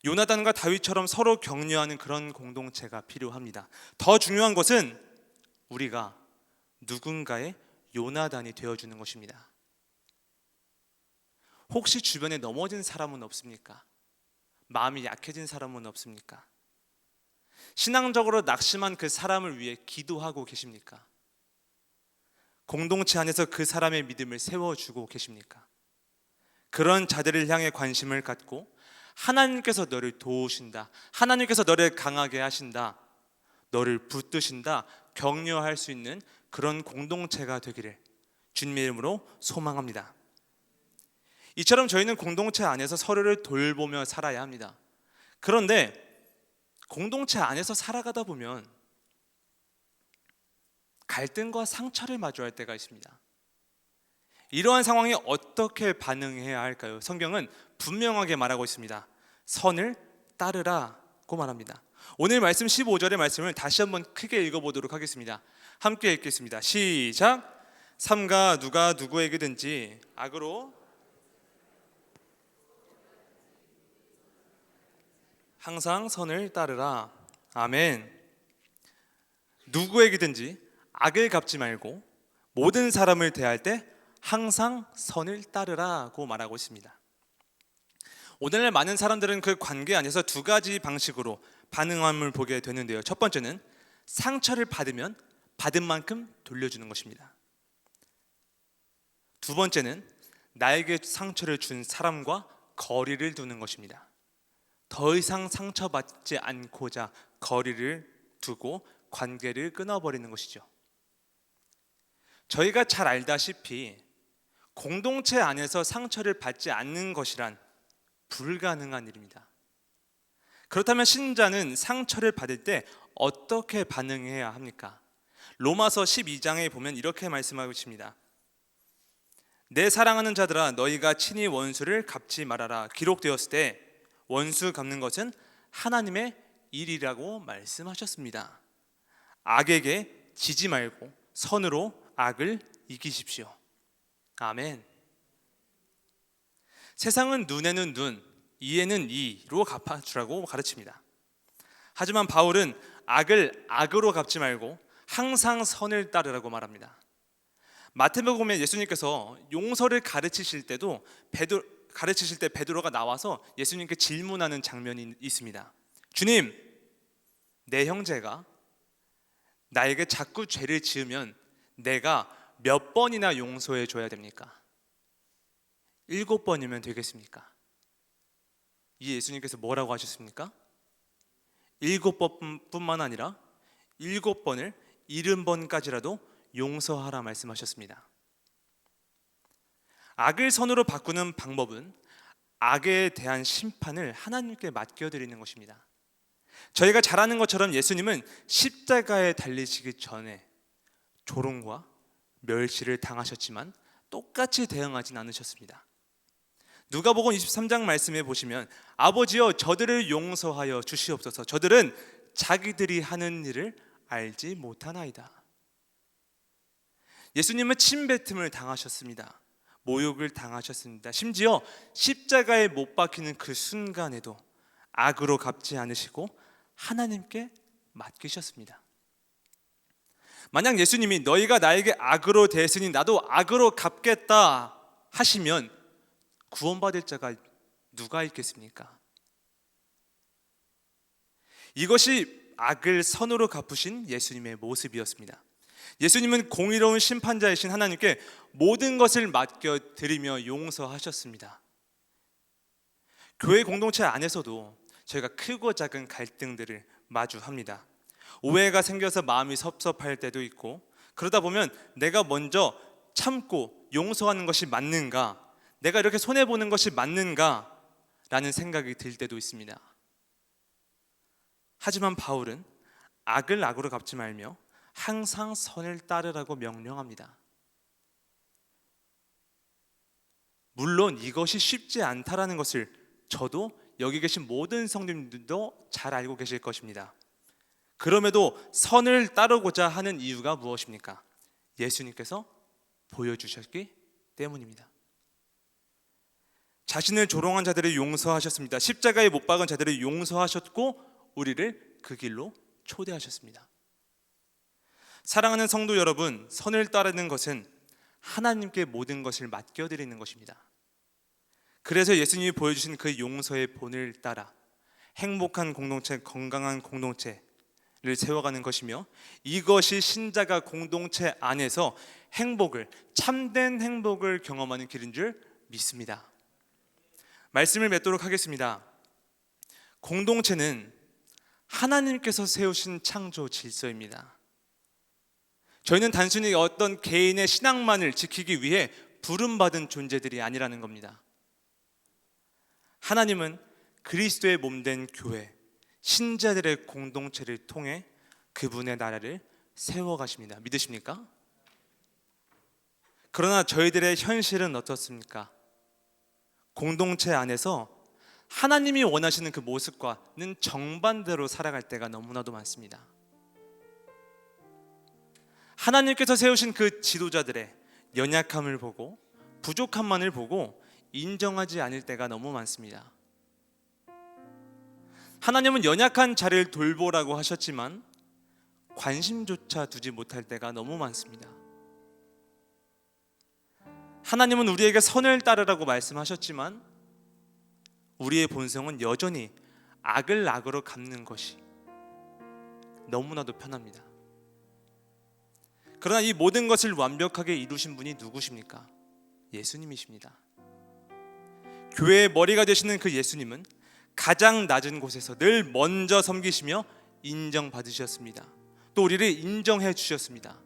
요나단과 다윗처럼 서로 격려하는 그런 공동체가 필요합니다. 더 중요한 것은 우리가 누군가의 요나단이 되어주는 것입니다. 혹시 주변에 넘어진 사람은 없습니까? 마음이 약해진 사람은 없습니까? 신앙적으로 낙심한 그 사람을 위해 기도하고 계십니까? 공동체 안에서 그 사람의 믿음을 세워주고 계십니까? 그런 자들을 향해 관심을 갖고 하나님께서 너를 도우신다, 하나님께서 너를 강하게 하신다, 너를 붙드신다, 격려할 수 있는 그런 공동체가 되기를 주님의 이름으로 소망합니다. 이처럼 저희는 공동체 안에서 서로를 돌보며 살아야 합니다. 그런데 공동체 안에서 살아가다 보면 갈등과 상처를 마주할 때가 있습니다. 이러한 상황에 어떻게 반응해야 할까요? 성경은 분명하게 말하고 있습니다. 선을 따르라고 말합니다. 오늘 말씀 15절의 말씀을 다시 한번 크게 읽어보도록 하겠습니다. 함께 읽겠습니다. 시작. 삼가 누가 누구에게든지 악으로 항상 선을 따르라. 아멘. 누구에게든지 악을 갚지 말고 모든 사람을 대할 때 항상 선을 따르라고 말하고 있습니다. 오늘날 많은 사람들은 그 관계 안에서 두 가지 방식으로 반응함을 보게 되는데요. 첫 번째는 상처를 받으면 받은 만큼 돌려주는 것입니다. 두 번째는 나에게 상처를 준 사람과 거리를 두는 것입니다. 더 이상 상처받지 않고자 거리를 두고 관계를 끊어버리는 것이죠. 저희가 잘 알다시피 공동체 안에서 상처를 받지 않는 것이란 불가능한 일입니다. 그렇다면 신자는 상처를 받을 때 어떻게 반응해야 합니까? 로마서 12장에 보면 이렇게 말씀하고 있습니다. 내 사랑하는 자들아, 너희가 친히 원수를 갚지 말아라. 기록되었을 때 원수 갚는 것은 하나님의 일이라고 말씀하셨습니다. 악에게 지지 말고 선으로 악을 이기십시오. 아멘. 세상은 눈에는 눈, 이에는 이로 갚아주라고 가르칩니다. 하지만 바울은 악을 악으로 갚지 말고 항상 선을 따르라고 말합니다. 마태복음에 예수님께서 용서를 가르치실 때 베드로가 나와서 예수님께 질문하는 장면이 있습니다. 주님, 내 형제가 나에게 자꾸 죄를 지으면 내가 몇 번이나 용서해 줘야 됩니까? 7번이면 되겠습니까? 이 예수님께서 뭐라고 하셨습니까? 7번뿐만 아니라 7번을 70번까지라도 용서하라 말씀하셨습니다. 악을 선으로 바꾸는 방법은 악에 대한 심판을 하나님께 맡겨드리는 것입니다. 저희가 잘 아는 것처럼 예수님은 십자가에 달리시기 전에 조롱과 멸시를 당하셨지만 똑같이 대응하진 않으셨습니다. 누가복음 23장 말씀에 보시면 아버지여 저들을 용서하여 주시옵소서. 저들은 자기들이 하는 일을 알지 못하나이다. 예수님은 침뱉음을 당하셨습니다. 모욕을 당하셨습니다. 심지어 십자가에 못 박히는 그 순간에도 악으로 갚지 않으시고 하나님께 맡기셨습니다. 만약 예수님이 너희가 나에게 악으로 대했으니 나도 악으로 갚겠다 하시면 구원받을 자가 누가 있겠습니까? 이것이 악을 선으로 갚으신 예수님의 모습이었습니다. 예수님은 공의로운 심판자이신 하나님께 모든 것을 맡겨드리며 용서하셨습니다. 교회 공동체 안에서도 저희가 크고 작은 갈등들을 마주합니다. 오해가 생겨서 마음이 섭섭할 때도 있고, 그러다 보면 내가 먼저 참고 용서하는 것이 맞는가, 내가 이렇게 손해보는 것이 맞는가 라는 생각이 들 때도 있습니다. 하지만 바울은 악을 악으로 갚지 말며 항상 선을 따르라고 명령합니다. 물론 이것이 쉽지 않다라는 것을 저도 여기 계신 모든 성도님들도 잘 알고 계실 것입니다. 그럼에도 선을 따르고자 하는 이유가 무엇입니까? 예수님께서 보여주셨기 때문입니다. 자신을 조롱한 자들을 용서하셨습니다. 십자가에 못 박은 자들을 용서하셨고 우리를 그 길로 초대하셨습니다. 사랑하는 성도 여러분, 선을 따르는 것은 하나님께 모든 것을 맡겨드리는 것입니다. 그래서 예수님이 보여주신 그 용서의 본을 따라 행복한 공동체, 건강한 공동체를 세워가는 것이며, 이것이 신자가 공동체 안에서 행복을, 참된 행복을 경험하는 길인 줄 믿습니다. 말씀을 맺도록 하겠습니다. 공동체는 하나님께서 세우신 창조 질서입니다. 저희는 단순히 어떤 개인의 신앙만을 지키기 위해 부름받은 존재들이 아니라는 겁니다. 하나님은 그리스도의 몸된 교회, 신자들의 공동체를 통해 그분의 나라를 세워가십니다. 믿으십니까? 그러나 저희들의 현실은 어떻습니까? 공동체 안에서 하나님이 원하시는 그 모습과는 정반대로 살아갈 때가 너무나도 많습니다. 하나님께서 세우신 그 지도자들의 연약함을 보고 부족함만을 보고 인정하지 않을 때가 너무 많습니다. 하나님은 연약한 자를 돌보라고 하셨지만 관심조차 두지 못할 때가 너무 많습니다. 하나님은 우리에게 선을 따르라고 말씀하셨지만 우리의 본성은 여전히 악을 악으로 갚는 것이 너무나도 편합니다. 그러나 이 모든 것을 완벽하게 이루신 분이 누구십니까? 예수님이십니다. 교회의 머리가 되시는 그 예수님은 가장 낮은 곳에서 늘 먼저 섬기시며 인정받으셨습니다. 또 우리를 인정해 주셨습니다.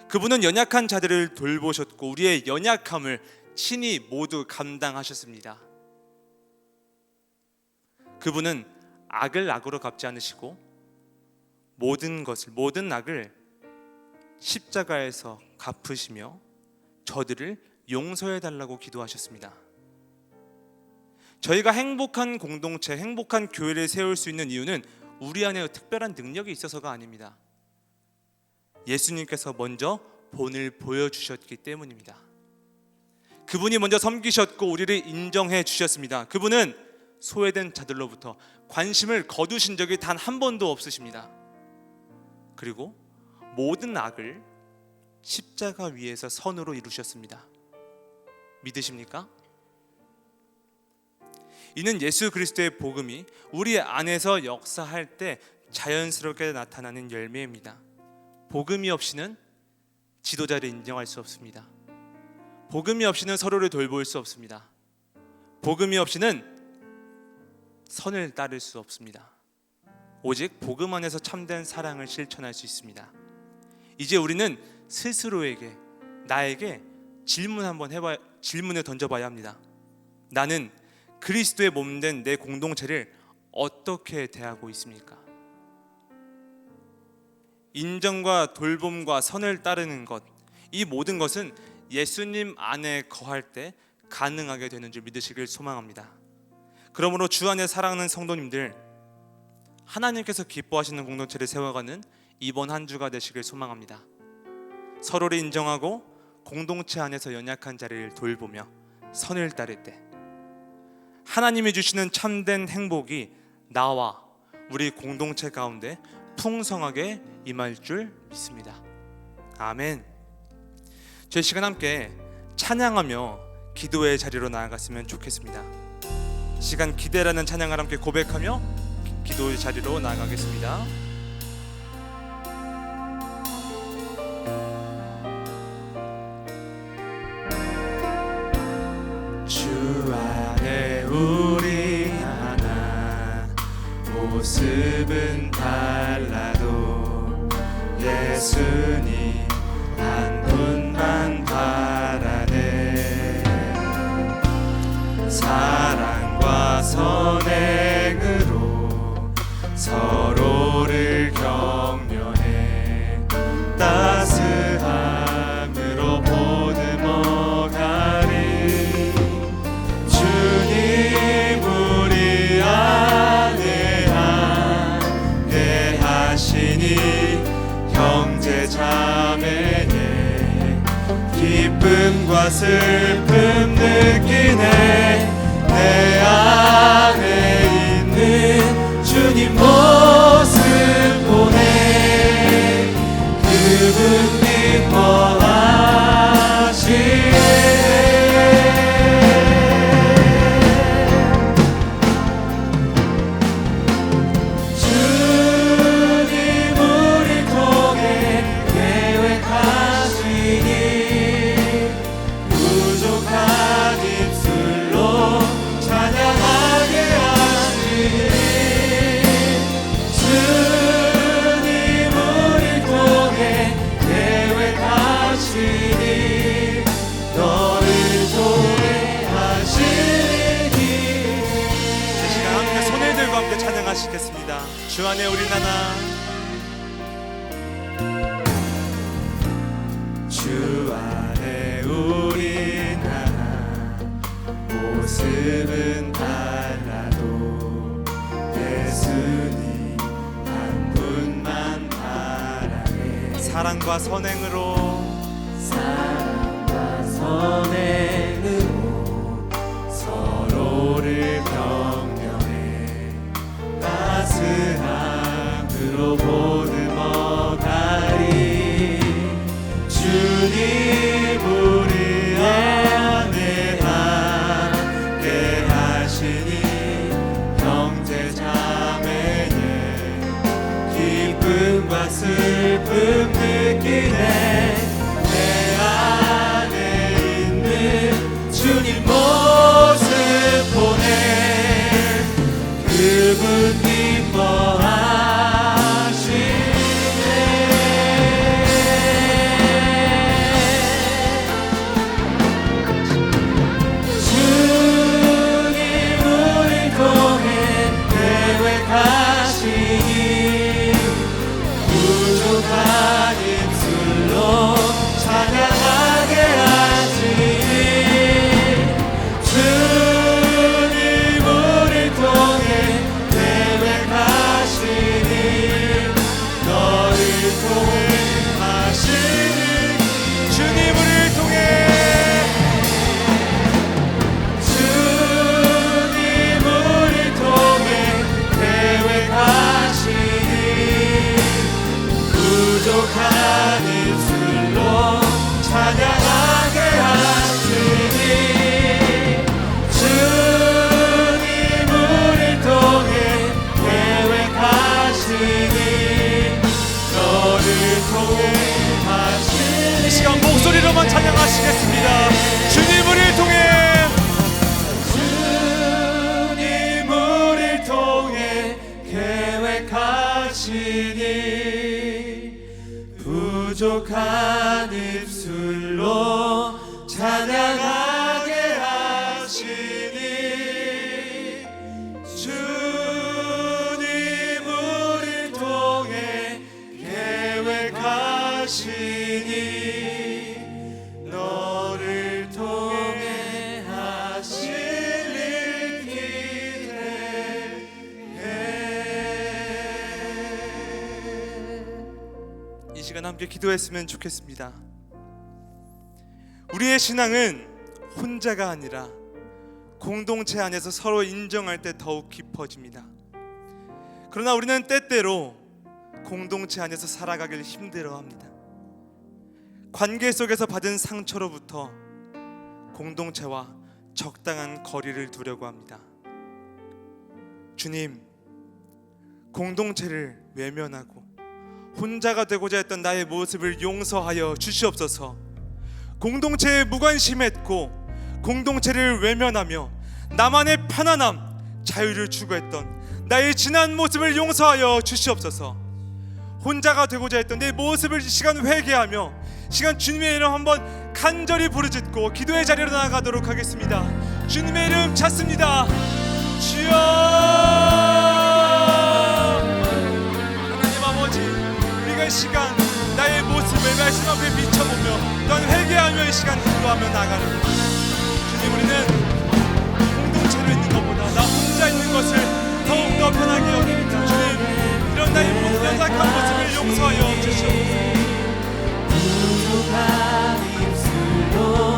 그분은 연약한 자들을 돌보셨고 우리의 연약함을 친히 모두 감당하셨습니다. 그분은 악을 악으로 갚지 않으시고 모든 악을 십자가에서 갚으시며 저들을 용서해 달라고 기도하셨습니다. 저희가 행복한 공동체, 행복한 교회를 세울 수 있는 이유는 우리 안에 특별한 능력이 있어서가 아닙니다. 예수님께서 먼저 본을 보여주셨기 때문입니다. 그분이 먼저 섬기셨고 우리를 인정해 주셨습니다. 그분은 소외된 자들로부터 관심을 거두신 적이 단 한 번도 없으십니다. 그리고 모든 악을 십자가 위에서 선으로 이루셨습니다. 믿으십니까? 이는 예수 그리스도의 복음이 우리 안에서 역사할 때 자연스럽게 나타나는 열매입니다. 복음이 없이는 지도자를 인정할 수 없습니다. 복음이 없이는 서로를 돌볼 수 없습니다. 복음이 없이는 선을 따를 수 없습니다. 오직 복음 안에서 참된 사랑을 실천할 수 있습니다. 이제 우리는 스스로에게, 나에게 질문을 던져봐야 합니다. 나는 그리스도의 몸된 내 공동체를 어떻게 대하고 있습니까? 인정과 돌봄과 선을 따르는 것, 이 모든 것은 예수님 안에 거할 때 가능하게 되는 줄 믿으시길 소망합니다. 그러므로 주 안에 사랑하는 성도님들, 하나님께서 기뻐하시는 공동체를 세워가는 이번 한 주가 되시길 소망합니다. 서로를 인정하고 공동체 안에서 연약한 자를 돌보며 선을 따를 때 하나님이 주시는 참된 행복이 나와 우리 공동체 가운데 풍성하게 임할 줄 믿습니다. 아멘. 저희 시간 함께 찬양하며 기도의 자리로 나아갔으면 좋겠습니다. 시간 기대라는 찬양을 함께 고백하며 기도의 자리로 나아가겠습니다. 주 안에 우리 하나 모습은 달라도 예수님 한 분만 바라네. 사랑과 선행으로 서로를 격려해 따스함으로 보듬어 가리. 주님 우리 안에 함께 하시니 형제 자매의 기쁨과 슬픔 느끼네. 내 안에 있는 주님 모습 보네. 그분 기뻐하시네. 주님 우리 통해 계획하시니 부족한 입술로 찬양하게 하시니. 주님 우리 통해 계획하시니 너를 통해 하시니. 이 시간 함께 손을 들고 함께 찬양하시겠습니다. 주 안에 우리 하나. 주 안에 우리 하나 모습은 달라도 예수님 한 분만 바라네. 사랑과 선행으로 사랑과 선행으로 서로를 격려해 따스함으로 보듬어 가리. 주님 우리 안에 함께 하시니 형제 자매의 기쁨과 슬픔 느끼네. 내 안에 있는 주님 모습 보네. 부족한 입술로 찬양하게 하시니 주님 우리 통해 계획하시니 너를 통해 하시니 주님 우리를 통해 주님 우리 통해 계획하시니 부족한 입술로 찬양하게 하시니 주님 우리 통해 계획하시니 너를 통해 하시니 이 시간 목소리로만 찬양하시겠습니다. 주님 우리를 통해 주님 우리 통해 계획하시니 부족한 입술로 찬양하게 하시니 주님 우리 통해 계획하시니 너를 통해 하실 일 기대해. 이 시간 함께 기도했으면 좋겠습니다. 우리의 신앙은 혼자가 아니라 공동체 안에서 서로 인정할 때 더욱 깊어집니다. 그러나 우리는 때때로 공동체 안에서 살아가길 힘들어합니다. 관계 속에서 받은 상처로부터 공동체와 적당한 거리를 두려고 합니다. 주님, 공동체를 외면하고 혼자가 되고자 했던 나의 모습을 용서하여 주시옵소서. 공동체에 무관심했고 공동체를 외면하며 나만의 편안함, 자유를 추구했던 나의 지난 모습을 용서하여 주시옵소서. 혼자가 되고자 했던 내 모습을 이 시간 회개하며 시간 주님의 이름 한번 간절히 부르짖고 기도의 자리로 나아가도록 하겠습니다. 주님의 이름 찾습니다. 주여, 하나님 아버지, 우리가 이 시간 나의 모습을 말씀 앞에 비춰보며 또한 회개하며 이 시간 기도하며 나가는 주님, 우리는 공동체로 있는 것보다 나 혼자 있는 것을 더욱더 편하게 여깁니다. 주님, 이런 나의 모든 연약한 모습을 용서하여 주시옵소서. 부족한 입술로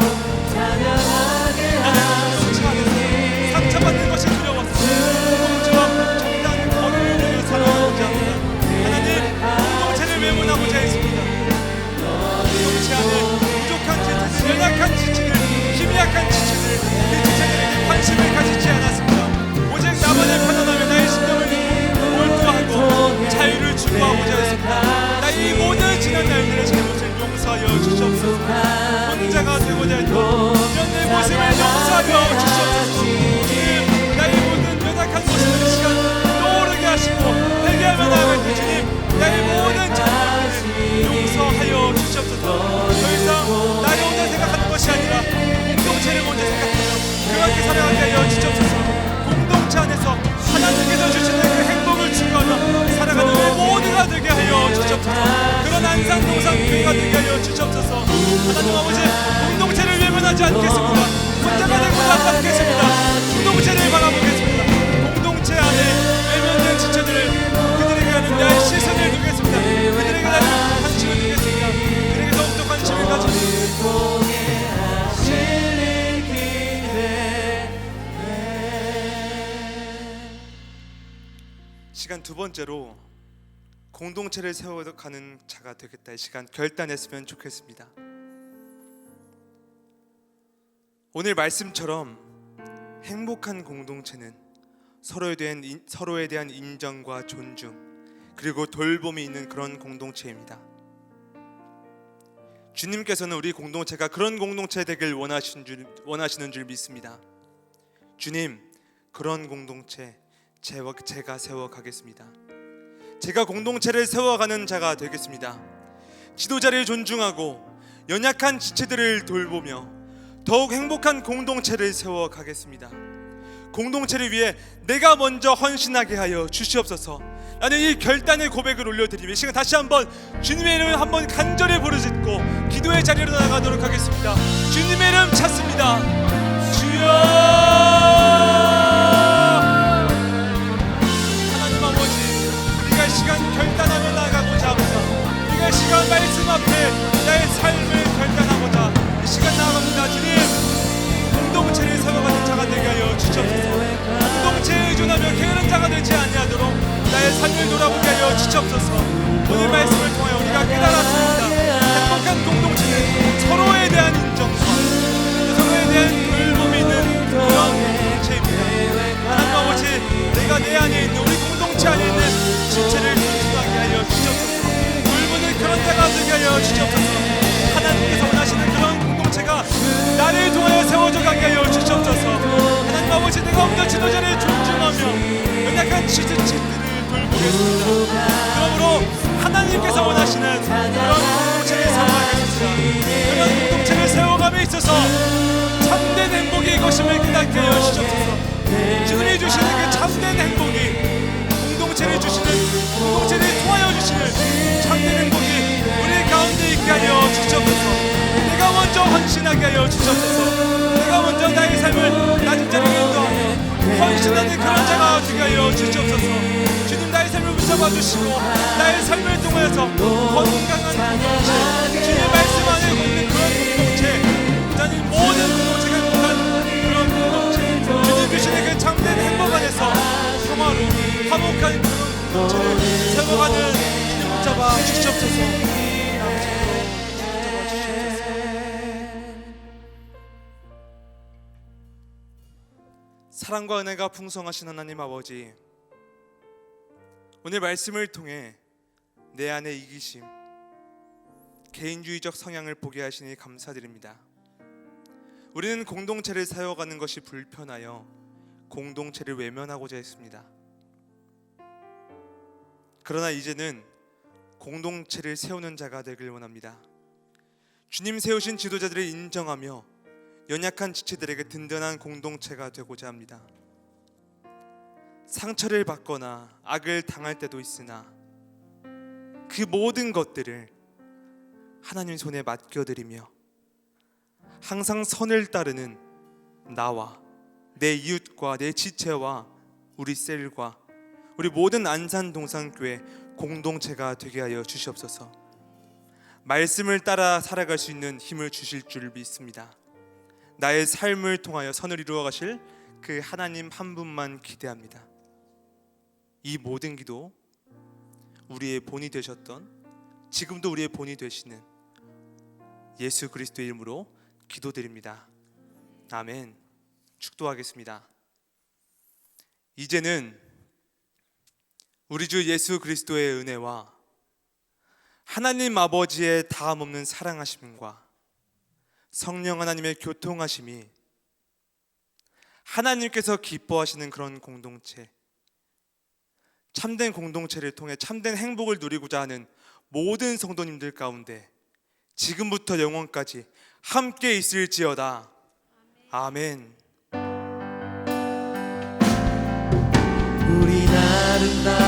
찬양하게 하시니 상처받는 것이 두려워서 공동체와 적당한 거리를 두며 살아가고자 합니다. 하나님, 공동체를 외면하고자 했습니다. 공동체 안에 부족한 지체들, 연약한 지체들, 힘이 약한 지체들, 그 지체들에게 관심을 가지지 않았습니다. 오직 나만의 편안함에 나의 신경을 몰두하고 자유를 추구하고자 했습니다. 나의 이 모든 지난 날들의 잘못을 용서하여 주시옵소서. 혼자가 되고자 했던 이런 내 모습을 용서하여 주시옵소서. 주님, 나의 모든 연약한 모습을 이 시간 떠오르게 하시고 회개하며 나아갈 때 주님, 나의 모든 잘못을 용서하여 주시옵소서. 더 이상 나를 혼자 생각하는 것이 아니라 공동체를 먼저 생각하며 그렇게 살아가게 하여 주시옵소서. 공동체 안에서 하나님께서 주시는 그 행복을 추구하며 살아가는 우리 모두가 되게 하여 주시옵소서. 그런 안상동상교회가 되게 하여 주시옵소서. 하나님 아버지, 공동체를 외면하지 않겠습니다. 혼자가 되고자 하지 않겠습니다. 공동체를 바라보겠습니다. 공동체 안에 외면된 지체들을 그들에게 하는 나의 시선을 두겠습니다. 그들에게 나는 관심을 두겠습니다. 그들에게 더욱더 관심을 가지고 시간 두 번째로 공동체를 세워가는 자가 되겠다, 이 시간 결단했으면 좋겠습니다. 오늘 말씀처럼 행복한 공동체는 서로에 대한 인정과 존중 그리고 돌봄이 있는 그런 공동체입니다. 주님께서는 우리 공동체가 그런 공동체 되길 원하시는 줄 믿습니다. 주님, 그런 공동체 제가 세워가겠습니다. 제가 공동체를 세워가는 자가 되겠습니다. 지도자를 존중하고 연약한 지체들을 돌보며 더욱 행복한 공동체를 세워가겠습니다. 공동체를 위해 내가 먼저 헌신하게 하여 주시옵소서. 나는 이 결단의 고백을 올려드리며 이 시간 다시 한번 주님의 이름을 한번 간절히 부르짖고 기도의 자리로 나가도록 하겠습니다. 주님의 이름 찾습니다. 주여, 하나님 아버지, 우리가 이 시간 결단하며 나가고자 합니다. 우리가 이 시간 말씀 앞에 나의 삶을 결단하고자 이 시간 나아갑니다. 주님, 공동체를 세워가는 자가 되게 하여 주시옵소서. 공동체에 의존하며 게으른 자가 되지 아니하도록 나의 삶을 돌아보게 하여 주시옵소서. 오늘 말씀을 통하여 우리가 깨달았습니다. 행복한 공동체는 서로에 대한 인정과 서로에 대한 돌봄이 있는 그런 공동체입니다. 하나님 아버지, 내가 내 안에 있는 우리 공동체 안에 있는 지체를 존중하게 하여 주시옵소서. 돌보는 그런 자가 되게 하여 주시옵소서. 하나님께서 원하시는 그런 공동체가 나를 통하여 세워져 가게 하여 주시옵소서. 하나님 아버지, 내가 없는 지도자를 존중하며 연약한 지체들을 돌보겠습니다. 그러므로 하나님께서 원하시는 그런 공동체를 세워가겠습니다. 그런 공동체를 세워감에 있어서 참된 행복이 이것임을 깨닫게 하여 주시옵소서. 주님이 주시는 그 참된 행복이 공동체를 주시는, 공동체를 통하여 주시는 참된 행복이 우리 가운데 있게 하여 주시옵소서. 내가 먼저 헌신하게 하여 주시옵소서. 내가 먼저 나의 삶을 낮은 자리로 인도하며 헌신하는 그런 자가 되게 하여 주시옵소서. 주님, 나의 삶을 붙잡아 주시고 나의 삶을 통하여서 건강한 공동체, 주님의 말씀 안에 걷는 그런 공동체, 하나님 모든 공동체가 행복한 그런 공동체, 주님 주시는 그 참된 행복 안에서 평화로 화목한 그런 공동체를 세워가는 주님 붙잡아 주시옵소서. 사랑과 은혜가 풍성하신 하나님 아버지, 오늘 말씀을 통해 내 안에 이기심, 개인주의적 성향을 보게 하시니 감사드립니다. 우리는 공동체를 세워가는 것이 불편하여 공동체를 외면하고자 했습니다. 그러나 이제는 공동체를 세우는 자가 되길 원합니다. 주님 세우신 지도자들을 인정하며 연약한 지체들에게 든든한 공동체가 되고자 합니다. 상처를 받거나 악을 당할 때도 있으나 그 모든 것들을 하나님 손에 맡겨드리며 항상 선을 따르는 나와 내 이웃과 내 지체와 우리 셀과 우리 모든 안산동산교회 공동체가 되게 하여 주시옵소서. 말씀을 따라 살아갈 수 있는 힘을 주실 줄 믿습니다. 나의 삶을 통하여 선을 이루어 가실 그 하나님 한 분만 기대합니다. 이 모든 기도 우리의 본이 되셨던, 지금도 우리의 본이 되시는 예수 그리스도의 이름으로 기도드립니다. 아멘. 축도하겠습니다. 이제는 우리 주 예수 그리스도의 은혜와 하나님 아버지의 다함없는 사랑하심과 성령 하나님의 교통하심이, 하나님께서 기뻐하시는 그런 공동체, 참된 공동체를 통해 참된 행복을 누리고자 하는 모든 성도님들 가운데 지금부터 영원까지 함께 있을지어다. 아멘. 우리 아름다운